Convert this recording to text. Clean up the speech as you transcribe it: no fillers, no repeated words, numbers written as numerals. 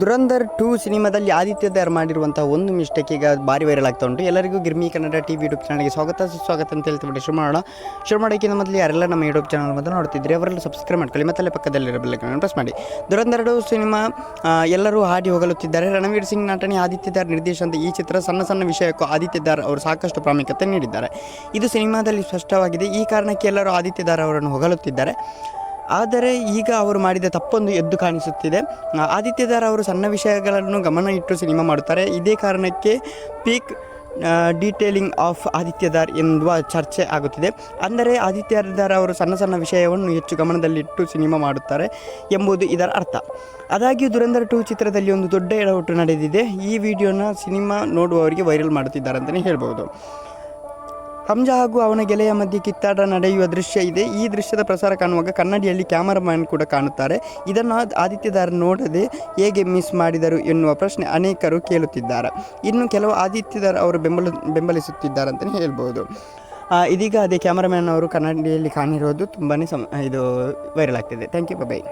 ದುರಂಧರ್ 2 ಸಿನಿಮಾದಲ್ಲಿ ಆದಿತ್ಯದಾರ್ ಮಾಡಿರುವಂತಹ ಒಂದು ಮಿಸ್ಟೇಕ್ ಈಗ ಭಾರಿ ವೈರಲ್ ಆಗ್ತಾ ಉಂಟು. ಎಲ್ಲರಿಗೂ ಗಿರ್ಮಿ ಕನ್ನಡ ಟಿವಿ ಯೂಟ್ಯೂಬ್ ಚಾನಲ್ಗೆ ಸುಸ್ವಾಗತ ಅಂತ ಹೇಳ್ತಿಬಿಟ್ಟು ಶುರು ಮಾಡೋಕ್ಕಿಂತ ಮೊದಲು ಯಾರೆಲ್ಲ ನಮ್ಮ ಯೂಟ್ಯೂಬ್ ಚಾನಲ್ ಮೊದಲು ನೋಡ್ತಿದ್ರಿ ಅವರೆಲ್ಲ ಸಬ್ಸ್ಕ್ರೈಬ್ ಮಾಡ್ಕೊಳ್ಳಿ, ಮತ್ತೆ ಪಕ್ಕದಲ್ಲಿರೋ ಬೆಲ್ ಐಕಾನ್ ಪ್ರೆಸ್ ಮಾಡಿ. ದುರಂಧರ್ 2 ಸಿನಿಮಾ ಎಲ್ಲರೂ ಹಾಡಿ ಹೋಗಲುತ್ತಿದ್ದಾರೆ. ರಣವೀರ್ ಸಿಂಗ್ ನಟನೆ, ಆದಿತ್ಯದಾರ್ ನಿರ್ದೇಶನದ ಈ ಚಿತ್ರ ಸಣ್ಣ ವಿಷಯಕ್ಕೂ ಆದಿತ್ಯದಾರ್ ಅವರು ಸಾಕಷ್ಟು ಪ್ರಾಮುಖ್ಯತೆ ನೀಡಿದ್ದಾರೆ. ಇದು ಸಿನಿಮಾದಲ್ಲಿ ಸ್ಪಷ್ಟವಾಗಿದೆ. ಈ ಕಾರಣಕ್ಕೆ ಎಲ್ಲರೂ ಆದಿತ್ಯದಾರ್ ಅವರನ್ನು ಹೊಗಳುತ್ತಿದ್ದಾರೆ. ಆದರೆ ಈಗ ಅವರು ಮಾಡಿದ ತಪ್ಪೊಂದು ಎದ್ದು ಕಾಣಿಸುತ್ತಿದೆ. ಆದಿತ್ಯದಾರ್ ಅವರು ಸಣ್ಣ ವಿಷಯಗಳನ್ನು ಗಮನ ಇಟ್ಟು ಸಿನಿಮಾ ಮಾಡುತ್ತಾರೆ. ಇದೇ ಕಾರಣಕ್ಕೆ ಪೀಕ್ ಡೀಟೇಲಿಂಗ್ ಆಫ್ ಆದಿತ್ಯದಾರ್ ಎನ್ನುವ ಚರ್ಚೆ ಆಗುತ್ತಿದೆ. ಅಂದರೆ ಆದಿತ್ಯದಾರ್ ಅವರು ಸಣ್ಣ ವಿಷಯವನ್ನು ಹೆಚ್ಚು ಗಮನದಲ್ಲಿಟ್ಟು ಸಿನಿಮಾ ಮಾಡುತ್ತಾರೆ ಎಂಬುದು ಇದರ ಅರ್ಥ. ಆದಾಗ್ಯೂ ದುರಂಧರ್ 2 ಚಿತ್ರದಲ್ಲಿ ಒಂದು ದೊಡ್ಡ ಎಡವಟ್ಟು ನಡೆದಿದೆ. ಈ ವಿಡಿಯೋನ ಸಿನಿಮಾ ನೋಡುವವರಿಗೆ ವೈರಲ್ ಮಾಡುತ್ತಿದ್ದಾರೆ ಅಂತಲೇ ಹೇಳ್ಬೋದು. ಹಂಜಾ ಹಾಗೂ ಅವನ ಗೆಳೆಯ ಮಧ್ಯೆ ಕಿತ್ತಾಟ ನಡೆಯುವ ದೃಶ್ಯ ಇದೆ. ಈ ದೃಶ್ಯದ ಪ್ರಸಾರ ಕಾಣುವಾಗ ಕನ್ನಡಿಯಲ್ಲಿ ಕ್ಯಾಮರಾಮ್ಯಾನ್ ಕೂಡ ಕಾಣುತ್ತಾರೆ. ಇದನ್ನು ಆದಿತ್ಯದಾರ್ ನೋಡದೆ ಹೇಗೆ ಮಿಸ್ ಮಾಡಿದರು ಎನ್ನುವ ಪ್ರಶ್ನೆ ಅನೇಕರು ಕೇಳುತ್ತಿದ್ದಾರೆ. ಇನ್ನು ಕೆಲವು ಆದಿತ್ಯದಾರ್ ಅವರು ಬೆಂಬಲಿಸುತ್ತಿದ್ದಾರೆ ಅಂತಲೇ ಹೇಳ್ಬೋದು. ಇದೀಗ ಅದೇ ಕ್ಯಾಮರಾಮ್ಯಾನ್ ಅವರು ಕನ್ನಡಿಯಲ್ಲಿ ಕಾಣಿರೋದು ತುಂಬಾ ಇದು ವೈರಲ್ ಆಗ್ತಿದೆ. Thank you, by.